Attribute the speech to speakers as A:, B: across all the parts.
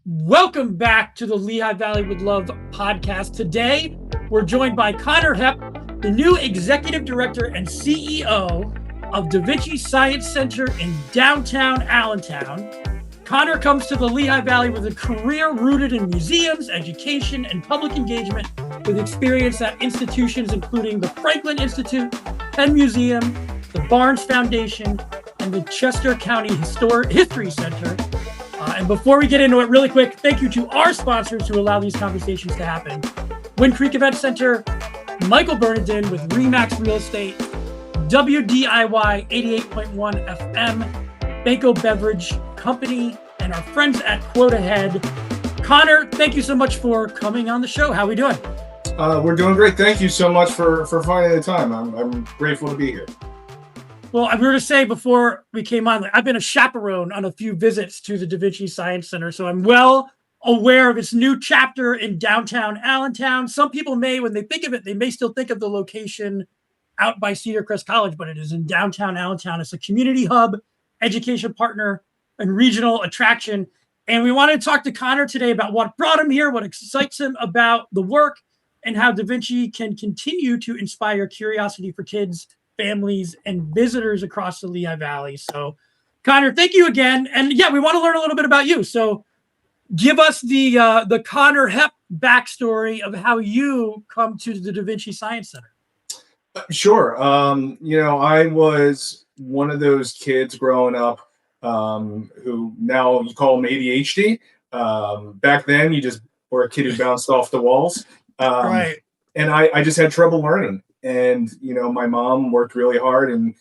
A: Welcome back to the Lehigh Valley with Love podcast. Today, we're joined by Conor Hepp, the new Executive Director and CEO of Vinci Science Center in downtown Allentown. Conor comes to the Lehigh Valley with a career rooted in museums, education, and public engagement, with experience at institutions including the Franklin Institute, Penn Museum, the Barnes Foundation, and the Chester County History Center. And before we get into it really quick, thank you to our sponsors who allow these conversations to happen. Wind Creek Event Center, Michael Bernardin with Remax Real Estate, WDIY 88.1 FM, Banco Beverage Company, and our friends at Quote Ahead. Conor, thank you so much for coming on the show. How are we doing?
B: We're doing great. Thank you so much for finding the time. I'm grateful to be here.
A: Well, I were to say before we came on, I've been a chaperone on a few visits to the Vinci Science Center, so I'm well aware of its new chapter in downtown Allentown. Some people may, when they think of it, they may still think of the location out by Cedar Crest College, but it is in downtown Allentown. It's a community hub, education partner, and regional attraction. And we wanted to talk to Conor today about what brought him here, what excites him about the work, and how Vinci can continue to inspire curiosity for kids, families, and visitors across the Lehigh Valley. So, Conor, thank you again. And yeah, we want to learn a little bit about you. So give us the Conor Hepp backstory of how you come to the Vinci Science Center.
B: Sure. I was one of those kids growing up who now you call them ADHD. Back then, you just were a kid who bounced off the walls.
A: Right.
B: And I just had trouble learning. And, my mom worked really hard and,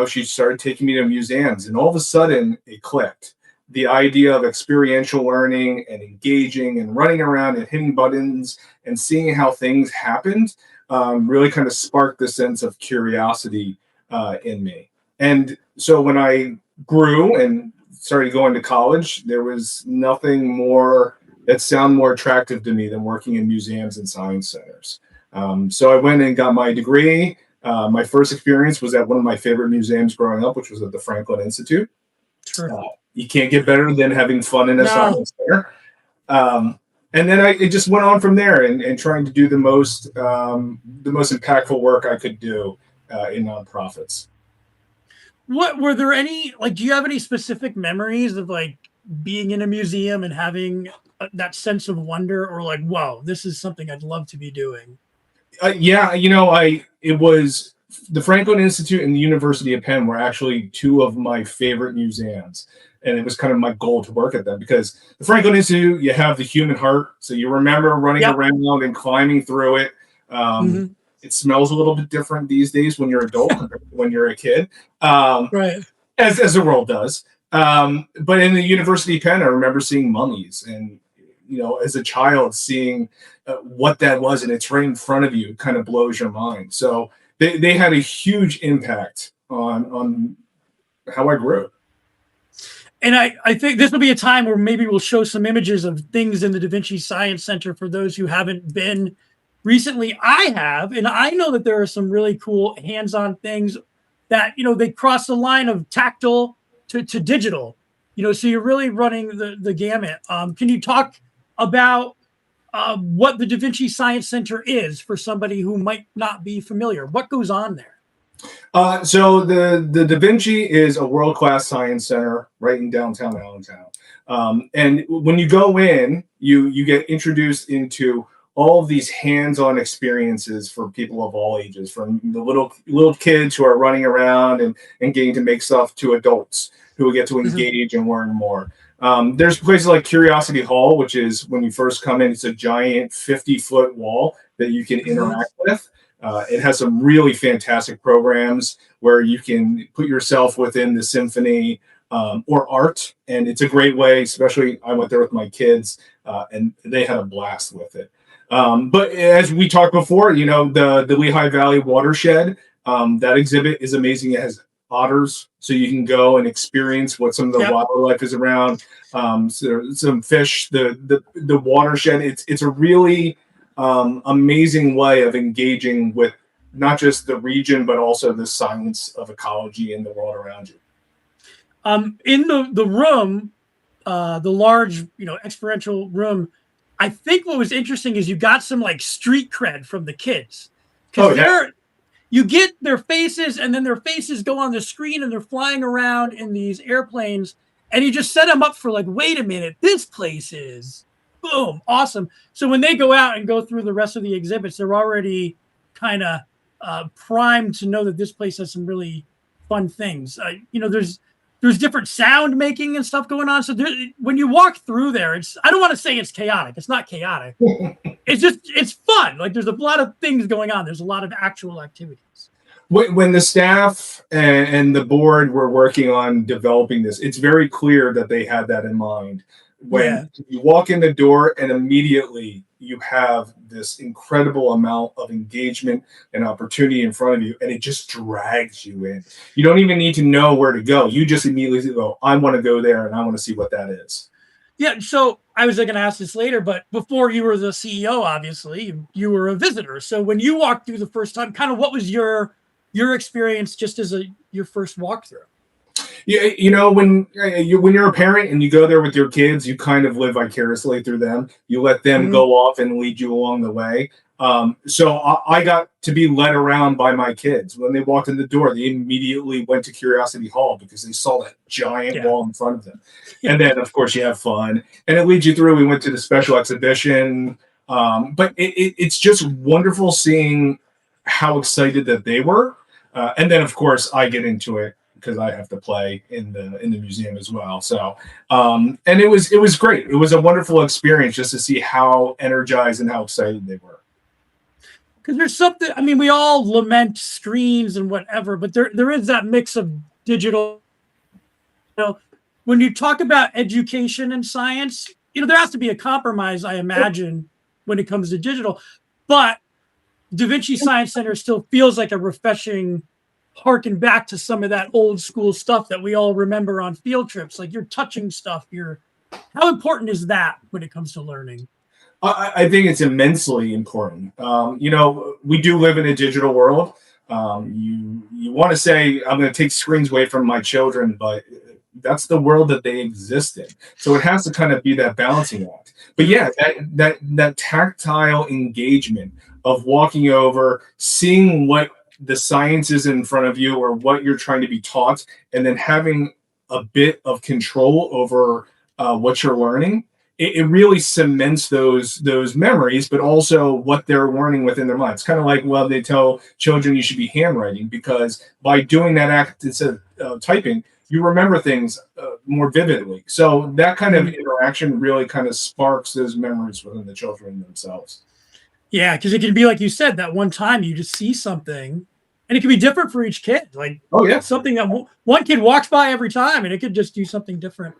B: she started taking me to museums and all of a sudden it clicked. The idea of experiential learning and engaging and running around and hitting buttons and seeing how things happened really kind of sparked the sense of curiosity in me. And so when I grew and started going to college, there was nothing more that sounded more attractive to me than working in museums and science centers. So I went and got my degree. My first experience was at one of my favorite museums growing up, which was at the Franklin Institute.
A: Sure.
B: You can't get better than having fun in a science center. And then it just went on from there and trying to do the most impactful work I could do in nonprofits.
A: What were there any, do you have any specific memories of being in a museum and having that sense of wonder or whoa, this is something I'd love to be doing?
B: It was the Franklin Institute and the University of Penn were actually two of my favorite museums. And it was kind of my goal to work at them because the Franklin Institute, you have the human heart. So you remember running around and climbing through it. It smells a little bit different these days when you're an adult, when you're a kid,
A: right?
B: As the world does. But in the University of Penn, I remember seeing mummies and, as a child, seeing what that was, and it's right in front of you, kind of blows your mind. So they had a huge impact on how I grew.
A: And I think this will be a time where maybe we'll show some images of things in the Vinci Science Center for those who haven't been recently. I have, and I know that there are some really cool hands-on things that, they cross the line of tactile to digital, so you're really running the gamut. Can you talk about what the Vinci Science Center is for somebody who might not be familiar? What goes on there?
B: So the Da Vinci is a world-class science center right in downtown Allentown. And when you go in, you get introduced into all of these hands-on experiences for people of all ages, from the little kids who are running around and getting to make stuff to adults who get to engage and learn more. There's places like Curiosity Hall, which is when you first come in, it's a giant 50-foot wall that you can interact with. It has some really fantastic programs where you can put yourself within the symphony or art. And it's a great way, especially I went there with my kids and they had a blast with it. But as we talked before, the Lehigh Valley watershed, that exhibit is amazing. It has otters, so you can go and experience what some of the wildlife is around. So some fish, the watershed. It's a really amazing way of engaging with not just the region, but also the science of ecology and the world around you.
A: In the room, the large, experiential room, I think what was interesting is you got some like street cred from the kids, because
B: Oh yeah.
A: you get their faces, and then their faces go on the screen and they're flying around in these airplanes, and you just set them up for like, wait a minute, this place is boom, awesome. So when they go out and go through the rest of the exhibits, they're already kind of primed to know that this place has some really fun things. There's different sound making and stuff going on. So when you walk through there, I don't want to say it's chaotic. It's not chaotic. It's fun. Like there's a lot of things going on. There's a lot of actual activities.
B: When the staff and the board were working on developing this, it's very clear that they had that in mind. When you walk in the door and immediately you have this incredible amount of engagement and opportunity in front of you, and it just drags you in. You don't even need to know where to go. You just immediately go, I want to go there and I want to see what that is.
A: Yeah, so I was going to ask this later, but before you were the CEO, obviously, you were a visitor. So when you walked through the first time, kind of what was your experience just as your first walkthrough?
B: Yeah, when you're a parent and you go there with your kids, you kind of live vicariously through them. You let them go off and lead you along the way. So I got to be led around by my kids. When they walked in the door, they immediately went to Curiosity Hall because they saw that giant wall in front of them. And then, of course, you have fun. And it leads you through. We went to the special exhibition. But it's just wonderful seeing how excited that they were. And then, of course, I get into it because I have to play in the museum as well. So, and it was great. It was a wonderful experience just to see how energized and how excited they were.
A: Because there's something, I mean, we all lament screens and whatever, but there is that mix of digital. When you talk about education and science, there has to be a compromise, I imagine, when it comes to digital. But Da Vinci Science Center still feels like a refreshing harken back to some of that old school stuff that we all remember on field trips. Like you're touching stuff. How important is that when it comes to learning?
B: I think it's immensely important. We do live in a digital world. You want to say I'm going to take screens away from my children, but that's the world that they exist in. So it has to kind of be that balancing act. But yeah, that tactile engagement of walking over, seeing what the science is in front of you or what you're trying to be taught, and then having a bit of control over what you're learning, it really cements those memories, but also what they're learning within their minds. Kind of like, well, they tell children you should be handwriting because by doing that act instead of typing, you remember things more vividly. So that kind of interaction really kind of sparks those memories within the children themselves.
A: Yeah, because it can be like you said, that one time you just see something, and it can be different for each kid. Like, something that one kid walks by every time, and it could just do something different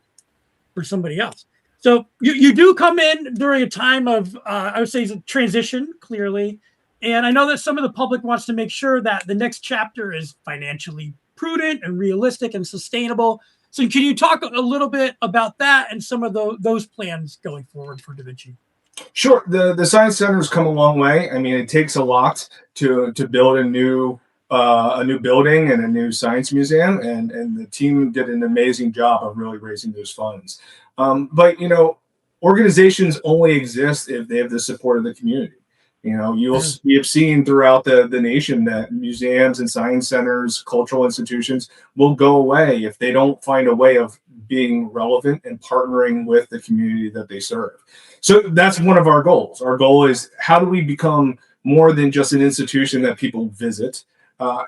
A: for somebody else. So you do come in during a time of, I would say, transition, clearly. And I know that some of the public wants to make sure that the next chapter is financially prudent and realistic and sustainable. So can you talk a little bit about that and some of those plans going forward for Da Vinci?
B: Sure. The Science Center has come a long way. I mean, it takes a lot to build a new building and a new science museum, and the team did an amazing job of really raising those funds. But organizations only exist if they have the support of the community. We have seen throughout the nation that museums and science centers, cultural institutions will go away if they don't find a way of being relevant and partnering with the community that they serve. So that's one of our goals. Our goal is, how do we become more than just an institution that people visit?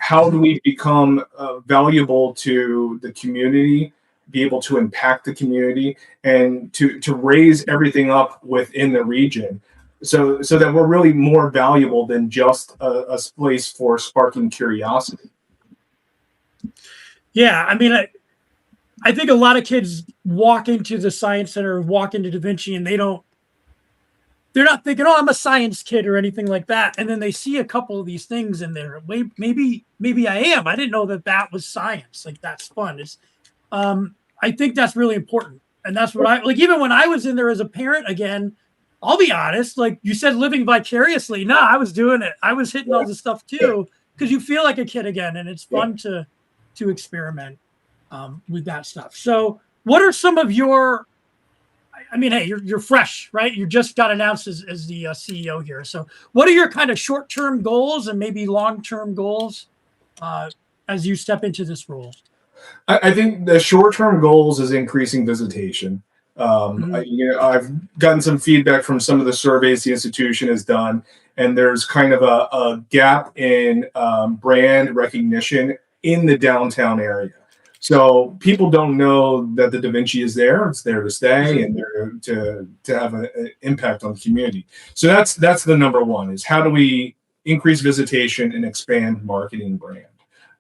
B: How do we become valuable to the community, be able to impact the community, and to raise everything up within the region so that we're really more valuable than just a place for sparking curiosity?
A: Yeah, I mean, I think a lot of kids walk into the Science Center, walk into Da Vinci, and they're not thinking, oh, I'm a science kid or anything like that. And then they see a couple of these things and they're, wait, maybe I am. I didn't know that was science. Like, that's fun. I think that's really important. And that's what even when I was in there as a parent, again, I'll be honest, like you said, living vicariously. No, I was doing it. I was hitting all the stuff too, because you feel like a kid again. And it's fun to experiment with that stuff. So what are some of your I mean, hey, you're fresh, right? You just got announced as the CEO here. So what are your kind of short-term goals and maybe long-term goals as you step into this role?
B: I think the short-term goals is increasing visitation. I've gotten some feedback from some of the surveys the institution has done, and there's kind of a gap in brand recognition in the downtown area. So people don't know that the Da Vinci is there. It's there to stay and there to have an impact on the community. So that's the number one, is how do we increase visitation and expand marketing brand?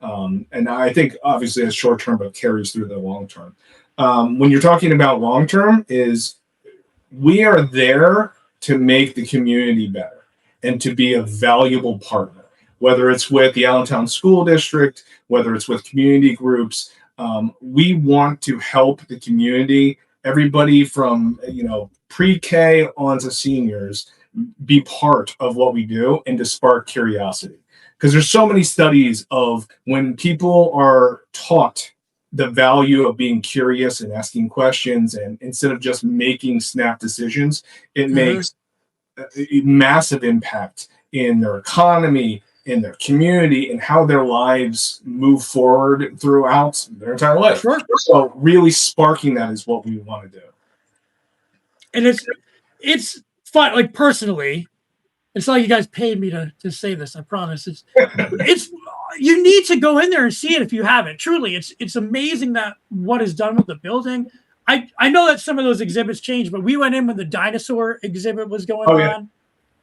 B: And I think obviously it's short term, but carries through the long term. When you're talking about long term, is we are there to make the community better and to be a valuable partner, whether it's with the Allentown School District, whether it's with community groups. We want to help the community, everybody from pre-K on to seniors, be part of what we do and to spark curiosity. Because there's so many studies of when people are taught the value of being curious and asking questions, and instead of just making snap decisions, it makes a massive impact in their economy, in their community, and how their lives move forward throughout their entire life.
A: Sure.
B: So really sparking that is what we want to do.
A: And it's fun. Like personally, it's not like you guys paid me to say this. I promise. It's you need to go in there and see it if you haven't. Truly, it's amazing that what is done with the building. I know that some of those exhibits changed, but we went in when the dinosaur exhibit was going on.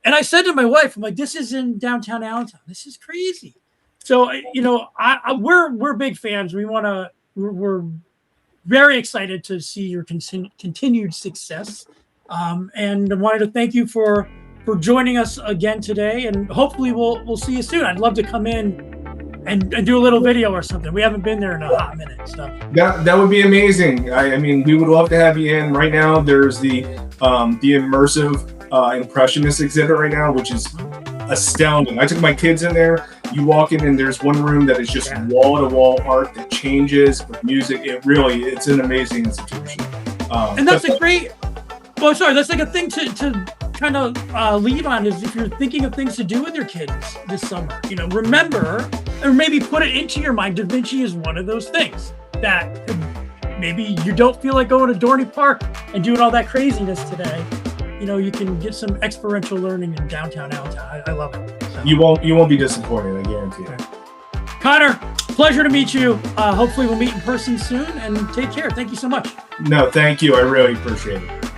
A: And I said to my wife, I'm like, this is in downtown Allentown. This is crazy. So, we're big fans. We're very excited to see your continued success. And I wanted to thank you for joining us again today. And hopefully we'll see you soon. I'd love to come in and do a little video or something. We haven't been there in a hot minute. So
B: that would be amazing. I mean, we would love to have you in. Right now, there's the immersive impressionist exhibit right now, which is astounding. I took my kids in there. You walk in and there's one room that is just wall-to-wall art that changes with music. It's an amazing institution.
A: And that's a great. Well, sorry, that's like a thing to kind of leave on, is if you're thinking of things to do with your kids this summer, remember, or maybe put it into your mind, Da Vinci is one of those things that maybe you don't feel like going to Dorney Park and doing all that craziness today. You can get some experiential learning in downtown Allentown. I love it. So.
B: You won't be disappointed, I guarantee it.
A: Conor, pleasure to meet you. Hopefully we'll meet in person soon, and take care. Thank you so much.
B: No, thank you. I really appreciate it.